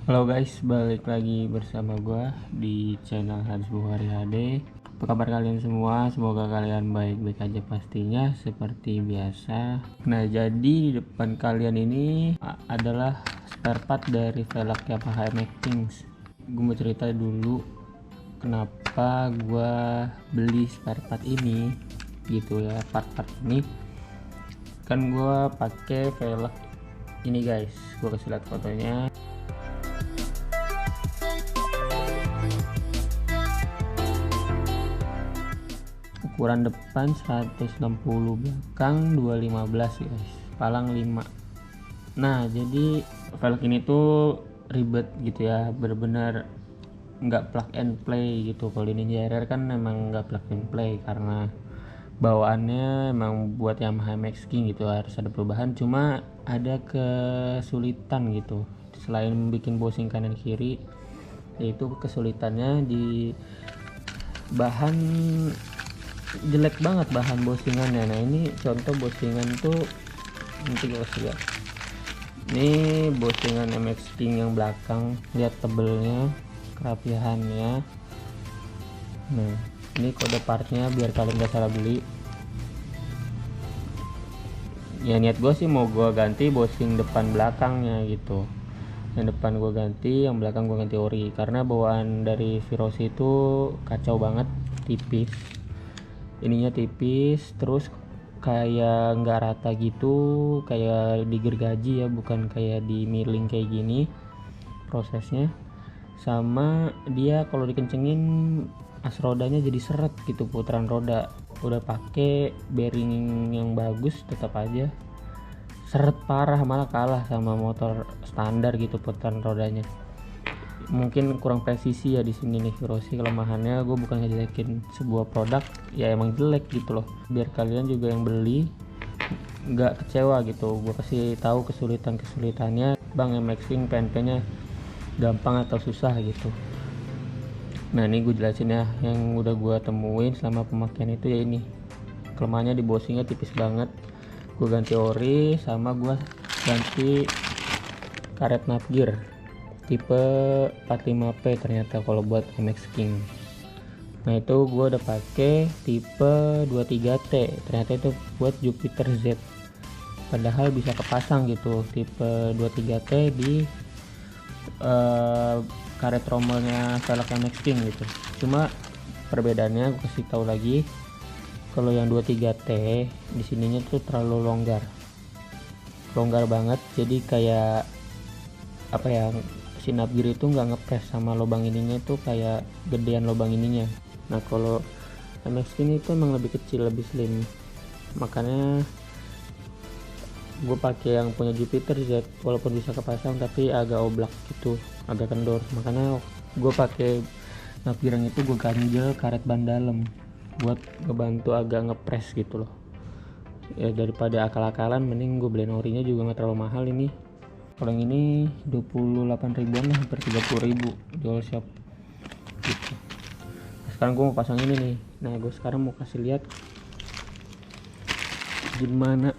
Halo guys, balik lagi bersama gua di channel Hans Bukhari HD. Apa kabar kalian semua? Semoga kalian baik-baik aja pastinya seperti biasa. Nah, jadi di depan kalian ini adalah spare part dari velg Yamaha MX Kings. Gue mau cerita dulu kenapa gua beli spare part ini gitu ya. Part-part ini kan gua pakai velg ini guys. Gua kasih lihat fotonya. Ukuran depan 160, belakang 215 guys, palang 5. Nah, jadi velg ini tuh ribet gitu ya, bener-bener nggak plug and play gitu. Kalau di Ninja RR kan emang nggak plug and play karena bawaannya emang buat Yamaha MX King gitu, harus ada perubahan. Cuma ada kesulitan gitu, selain bikin bosing kanan kiri, yaitu kesulitannya di bahan. Jelek banget bahan bosingannya. Nah, ini contoh bosingan tuh, nanti gue kasih lihat. Ini bosingan MX King yang belakang, lihat tebelnya, kerapihannya. Nah, ini kode partnya biar kalian gak salah beli. Ya niat gue sih mau gue ganti bosing depan belakangnya gitu. Yang depan gue ganti, yang belakang gue ganti ori, karena bawaan dari Virosi itu kacau banget, tipis. Ininya tipis, terus kayak nggak rata gitu, kayak digergaji ya, bukan kayak di milling kayak gini prosesnya. Sama dia kalau dikencengin as rodanya jadi seret gitu, putaran roda. Udah pakai bearing yang bagus tetap aja seret parah, malah kalah sama motor standar gitu putaran rodanya. Mungkin kurang presisi ya di sini nih Virosi kelemahannya. Gue bukan ngejelekin sebuah produk, ya emang jelek gitu loh, biar kalian juga yang beli nggak kecewa gitu. Gue kasih tahu kesulitannya, bang MX King PNP nya gampang atau susah gitu. Nah, ini gue jelasin ya yang udah gue temuin selama pemakaian itu. Ya ini kelemahannya di bosingnya tipis banget. Gue ganti ori, sama gue ganti karet navgear tipe 45P ternyata kalau buat MX King. Nah, itu gue udah pakai tipe 23T, ternyata itu buat Jupiter Z. Padahal bisa kepasang gitu tipe 23T di karet trommelnya velg MX King gitu. Cuma perbedaannya gue kasih tahu lagi, kalau yang 23T di sininya tuh terlalu longgar banget, jadi kayak apa ya, si navgear itu nggak ngepres sama lubang ininya tuh, kayak gedean lubang ininya. Nah, kalau MX ini itu emang lebih kecil, lebih slim, makanya gue pakai yang punya Jupiter Z. Walaupun bisa kepasang tapi agak oblak gitu, agak kendor, makanya gue pakai navgear itu gue ganjel karet ban dalam buat ngebantu agak ngepres gitu loh. Ya daripada akal-akalan, mending gue beli orinya juga nggak terlalu mahal ini. Kalau yang ini 28 ribuan lah, hampir 30 ribu jual shop gitu. Sekarang gue mau pasang ini nih. Nah, gue sekarang mau kasih lihat gimana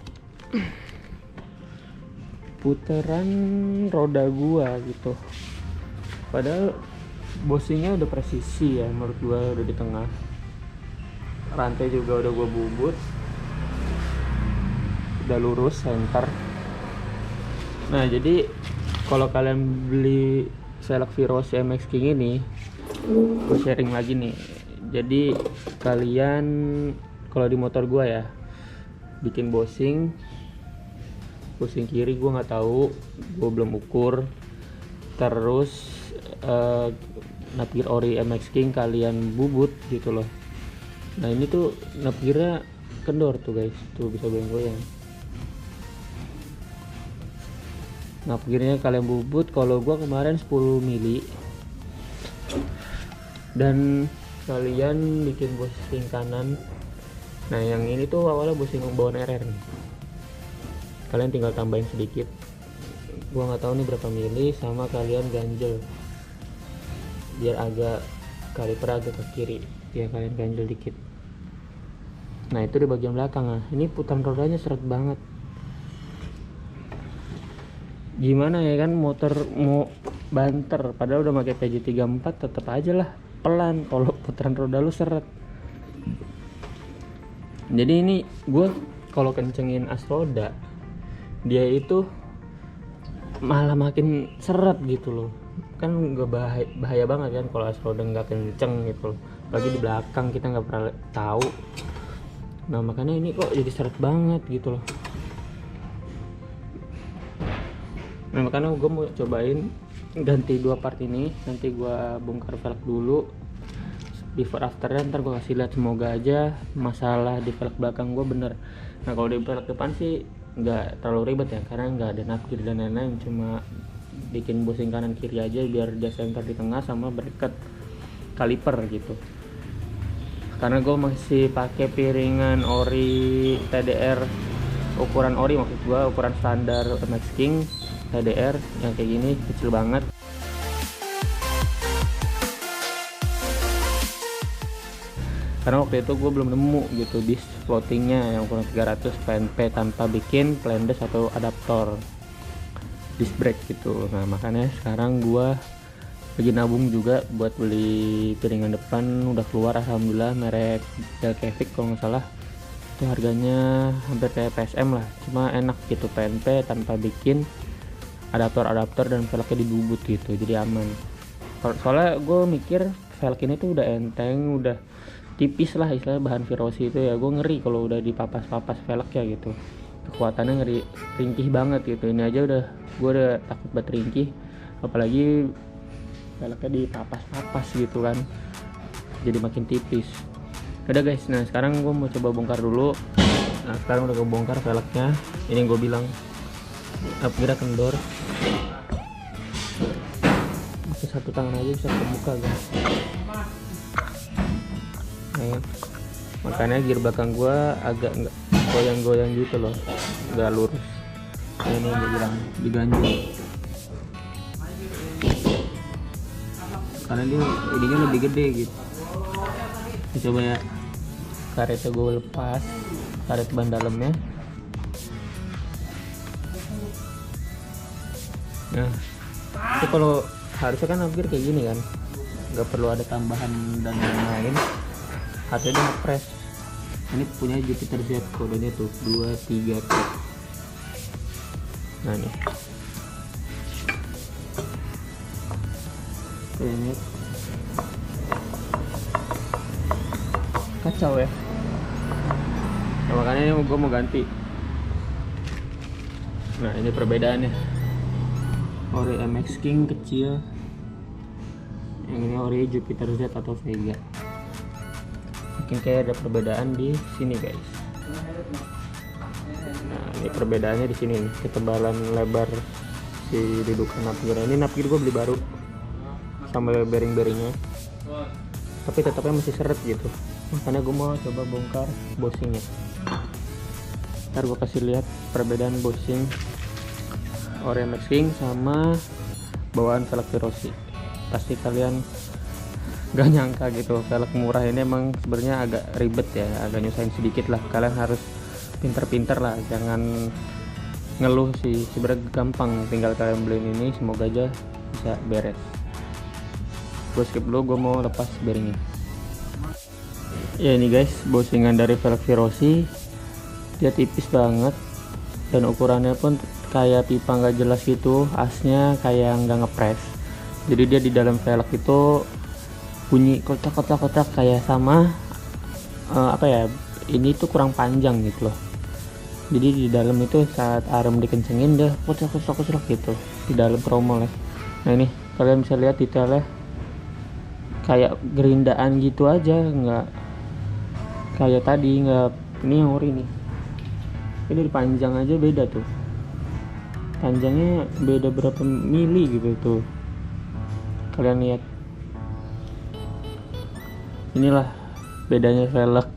putaran roda gua gitu. Padahal bosingnya udah presisi ya, menurut gua udah di tengah. Rantai juga udah gua bubut, udah lurus center. Nah, jadi kalau kalian beli velg Virosi MX King ini, gue sharing lagi nih. Jadi kalian kalau di motor gue ya, bikin bosing kiri gue nggak tahu, gue belum ukur. Terus navgear ori MX King kalian bubut gitu loh. Nah, ini tuh navgearnya kendor tuh guys, tuh bisa goyang-goyang. Navgearnya kalian bubut. Kalau gua kemarin 10 mili, dan kalian bikin bosing kanan. Nah, yang ini tuh awalnya bosing bawaan RR nih, kalian tinggal tambahin sedikit, gua nggak tahu nih berapa mili, sama kalian ganjel biar agak kaliper agak ke kiri, ya kalian ganjel dikit. Nah, itu di bagian belakang. Nah, ini putaran rodanya seret banget. Gimana ya kan, motor mau banter, padahal udah pakai PJ34 tetap aja lah pelan kalau putaran roda lu seret. Jadi ini gue kalau kencengin as roda dia itu malah makin seret gitu loh, kan nggak bahaya banget kan kalau as roda nggak kenceng gitu loh, apalagi di belakang kita nggak pernah tahu. Nah makanya ini kok jadi seret banget gitu loh. Nah makanya gue mau cobain ganti dua part ini, nanti gue bongkar velg dulu before afternya, ntar gue kasih lihat, semoga aja masalah di velg belakang gue bener. Nah kalau di velg depan sih nggak terlalu ribet ya, karena nggak ada nafkir dan lain-lain, cuma bikin bushing kanan kiri aja biar dia center di tengah sama bracket kaliper gitu. Karena gue masih pakai piringan ori TDR, ukuran ori maksud gue, ukuran standar Max King TDR yang kayak gini, kecil banget. Karena waktu itu gue belum nemu gitu disc floatingnya yang ukuran 300 PNP tanpa bikin flandes atau adaptor disc brake gitu. Nah makanya sekarang gue lagi nabung juga buat beli piringan depan, udah keluar alhamdulillah merek Delcavic kalau nggak salah, itu harganya hampir kayak PSM lah, cuma enak gitu, PNP tanpa bikin adaptor dan velgnya dibubut gitu, jadi aman. Soalnya gue mikir velg ini tuh udah enteng, udah tipis lah istilahnya, bahan Virosi itu ya, gue ngeri kalau udah dipapas-papas velg ya gitu, kekuatannya ngeri ringkih banget gitu. Ini aja gue udah takut banget ringkih, apalagi velgnya dipapas-papas gitu kan, jadi makin tipis. Udah guys, nah sekarang gue mau coba bongkar dulu. Nah sekarang udah gue bongkar velgnya, ini gue bilang upgrade kendor, pakai satu tangan aja bisa terbuka guys. Nah, makanya gear belakang gue agak nggak goyang-goyang gitu loh, nggak lurus. Nah, ini dia bilang diganjel karena dia ininya lebih gede gitu. Nah, coba ya, karetnya gue lepas, karet ban dalamnya. Nah itu kalau harusnya kan hampir kayak gini kan, nggak perlu ada tambahan dan lain-lain, harusnya dia ngepres. Ini punya Jupiter Z, kodenya tuh 23T. Nah nih ini kacau ya. Nah, makanya ini gue mau ganti. Nah ini perbedaannya, ori MX King kecil, yang ini ori Jupiter Z atau Vega. Mungkin kayak ada perbedaan di sini guys. Nah ini perbedaannya di sini nih, ketebalan lebar si dudukan napkir. Ini napkir gue beli baru sama bearing-bearingnya, tapi tetapnya masih seret gitu. Makanya gue mau coba bongkar bushingnya. Ntar gue kasih lihat perbedaan bushing ori MX King sama bawaan velg Virosi. Pasti kalian gak nyangka gitu, velg murah ini emang sebenarnya agak ribet ya, agak nyusahin sedikit lah. Kalian harus pinter-pinter lah, jangan ngeluh sih, sebenarnya gampang, tinggal kalian beliin ini, semoga aja bisa beres. Gue skip dulu, gue mau lepas bearingnya. Ya ini guys, bossingan dari velg Virosi, dia tipis banget dan ukurannya pun kayak pipa nggak jelas gitu, asnya kayak nggak ngepres. Jadi dia di dalam velg itu bunyi kotak-kotak kayak sama apa ya, ini tuh kurang panjang gitu loh. Jadi di dalam itu saat arem dikencengin dia kotak-kotak gitu di dalam tromol ya. Nah ini kalian bisa lihat detailnya kayak gerindaan gitu aja, nggak kayak tadi, nggak. Ini yang ori nih, ini dari panjang aja beda tuh, panjangnya beda berapa mili gitu tuh, kalian lihat. Inilah bedanya velg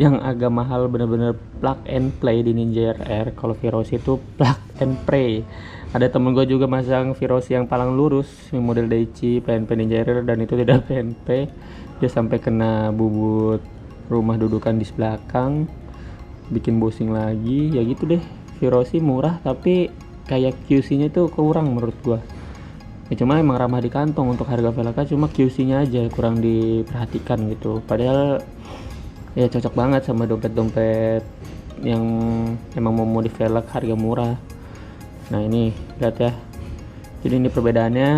yang agak mahal, bener-bener plug and play di Ninja RR. Kalau Virosi itu plug and play. Ada temen gue juga masang Virosi yang palang lurus, yang model Daichi PNP Ninja RR, dan itu tidak PNP. Dia sampai kena bubut rumah dudukan di belakang, bikin bushing lagi. Ya gitu deh, Virosi murah tapi kayak QC nya tuh kurang menurut gue. Ya cuma emang ramah di kantong untuk harga velgnya, cuma QC-nya aja kurang diperhatikan gitu. Padahal ya cocok banget sama dompet-dompet yang emang mau modif velg harga murah. Nah ini lihat ya, jadi ini perbedaannya.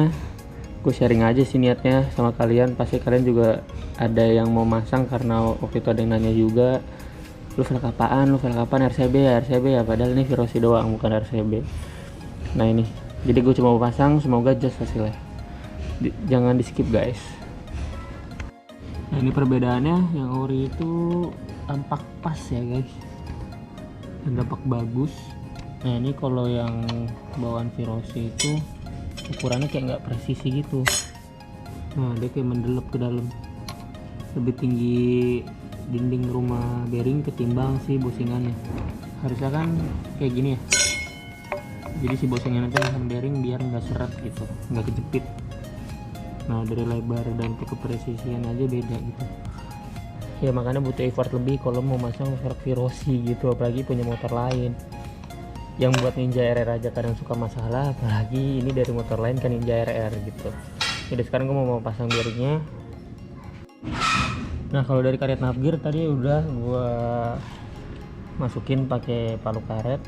Gue sharing aja sih niatnya sama kalian, pasti kalian juga ada yang mau masang karena waktu itu ada yang nanya juga, lu velg apaan, RCB ya, padahal ini Virosi doang bukan RCB. Nah ini, jadi gue cuma mau pasang, semoga just hasilnya. Jangan di skip guys. Nah ini perbedaannya, yang ori itu tampak pas ya guys, dan tampak bagus. Nah ini kalau yang bawaan Virosi itu ukurannya kayak nggak presisi gitu. Nah dia kayak mendelep ke dalam, lebih tinggi dinding rumah bearing ketimbang si bosingannya. Harusnya kan kayak gini ya, jadi si bosingannya itu nahan bearing biar nggak seret gitu, nggak kejepit. Nah dari lebar dan kepresisian aja beda gitu ya, makanya butuh effort lebih kalau mau masang velg Virosi gitu, apalagi punya motor lain. Yang buat Ninja RR aja kadang suka masalah, apalagi ini dari motor lain kan, Ninja RR gitu. Jadi sekarang gue mau pasang bearingnya. Nah kalau dari karet navgear tadi udah gue masukin pakai palu karet.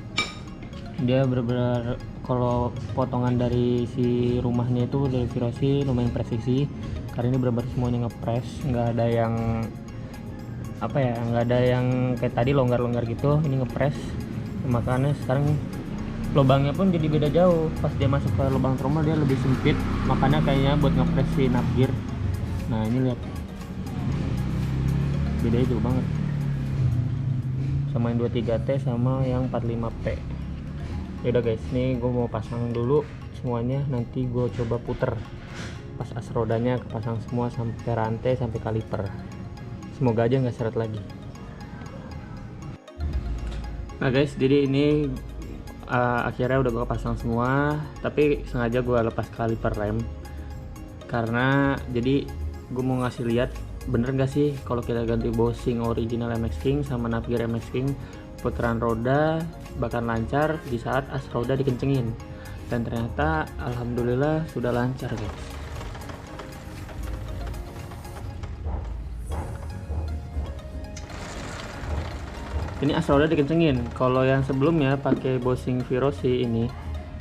Dia bener-bener kalau potongan dari si rumahnya itu dari Virosi lumayan presisi, karena ini bener-bener semuanya ngepres, nggak ada yang apa ya, nggak ada yang kayak tadi longgar-longgar gitu, ini ngepres. Makanya sekarang lubangnya pun jadi beda jauh, pas dia masuk ke lubang tromol dia lebih sempit, makanya kayaknya buat ngepres si navgear. Nah ini lihat bedanya jauh banget sama yang 23T sama yang 45P. Yaudah guys, nih gue mau pasang dulu semuanya, nanti gue coba puter pas as rodanya kepasang semua sampai rantai sampai kaliper, semoga aja nggak seret lagi. Nah guys, jadi ini akhirnya udah gue pasang semua, tapi sengaja gue lepas kaliper rem karena jadi gue mau ngasih lihat bener gak sih kalau kita ganti Bossing original MX King sama navgear MX King, putaran roda bahkan lancar di saat as roda dikencengin. Dan ternyata alhamdulillah sudah lancar guys. Ini as roda dikencengin. Kalau yang sebelumnya pakai Bossing Virosi ini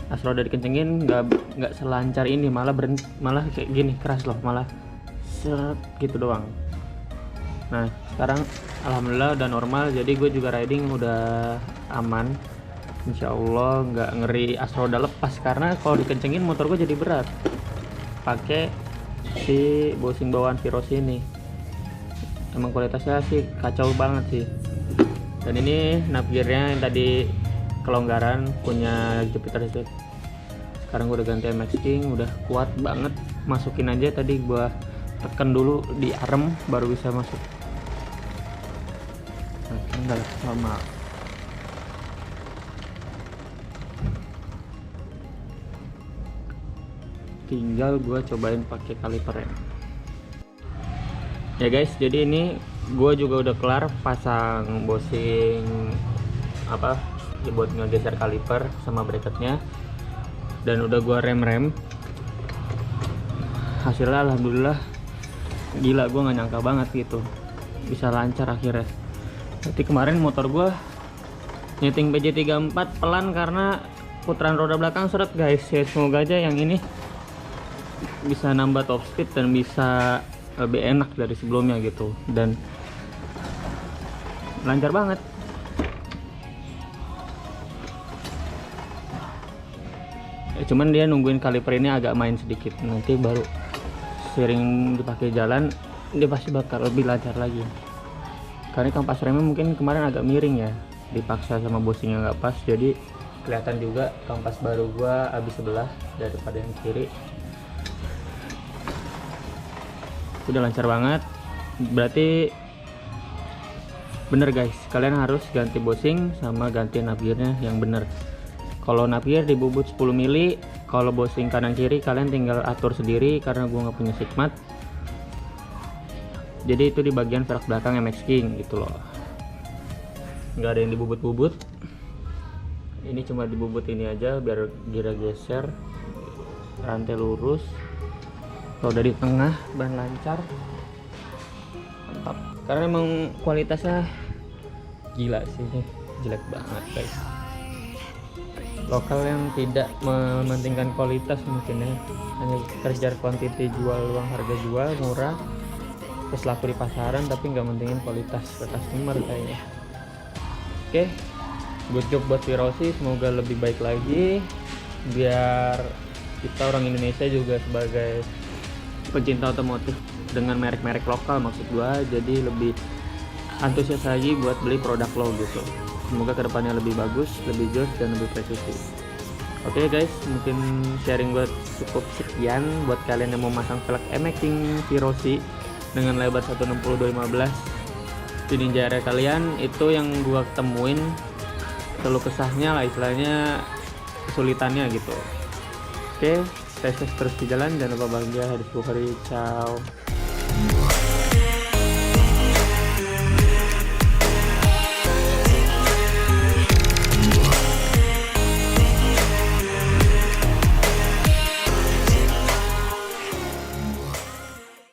as roda dikencengin nggak selancar ini, malah malah kayak gini keras loh, malah seret gitu doang. Nah sekarang alhamdulillah udah normal, jadi gue juga riding udah aman, insya Allah nggak ngeri as roda lepas, karena kalau dikencengin motor gue jadi berat pakai si Bossing bawaan Virosi ini. Emang kualitasnya sih kacau banget sih. Dan ini navgearnya yang tadi kelonggaran punya Jupiter Z, sekarang gue udah ganti MX King, udah kuat banget. Masukin aja tadi gue tekan dulu di arm baru bisa masuk. Nah, enggak normal. Tinggal gue cobain pakai kaliper ya guys. Jadi ini gue juga udah kelar pasang Bossing apa ya, buat ngegeser kaliper sama bracketnya, dan udah gue rem. Hasilnya alhamdulillah gila, gue nggak nyangka banget gitu bisa lancar akhirnya. Nanti kemarin motor gue nyeting PJ34 pelan karena putaran roda belakang seret guys ya. Semoga aja yang ini bisa nambah top speed dan bisa lebih enak dari sebelumnya gitu, dan lancar banget. Cuman dia nungguin kaliper ini agak main sedikit, nanti baru sering dipakai jalan dia pasti bakal lebih lancar lagi. Karena kampas remnya mungkin kemarin agak miring ya, dipaksa sama Bossingnya nggak pas, jadi kelihatan juga kampas baru gua habis sebelah daripada yang kiri. Udah lancar banget, berarti bener guys, kalian harus ganti Bossing sama ganti navgearnya yang bener. Kalau navgear di bubut 10 mili, kalau Bossing kanan kiri kalian tinggal atur sendiri karena gua nggak punya sigmat. Jadi itu di bagian velg belakang MX King gitu loh, nggak ada yang dibubut-bubut. Ini cuma dibubut ini aja biar gira geser. rantai lurus, roda di tengah, ban lancar, mantap. Karena emang kualitasnya gila sih, jelek banget guys. Lokal yang tidak mementingkan kualitas mungkin ya, hanya kejar quantity, jual uang, harga jual murah, terus laku di pasaran tapi nggak mentingin kualitas ke customer kayaknya. Oke, good job buat Virosi, semoga lebih baik lagi biar kita orang Indonesia juga sebagai pencinta otomotif dengan merek-merek lokal maksud gua, jadi lebih antusias lagi buat beli produk lo gitu. Semoga kedepannya lebih bagus, lebih jos, dan lebih presisi. Oke guys, mungkin sharing gue cukup sekian. Buat kalian yang mau masang velg e-making Virosi dengan lebar 160/215 di Ninja area kalian, itu yang gue temuin keluh kesahnya lah, istilahnya kesulitannya gitu. Oke, stay safe terus di jalan, jangan lupa bahagia, hadis Bukhari, ciao.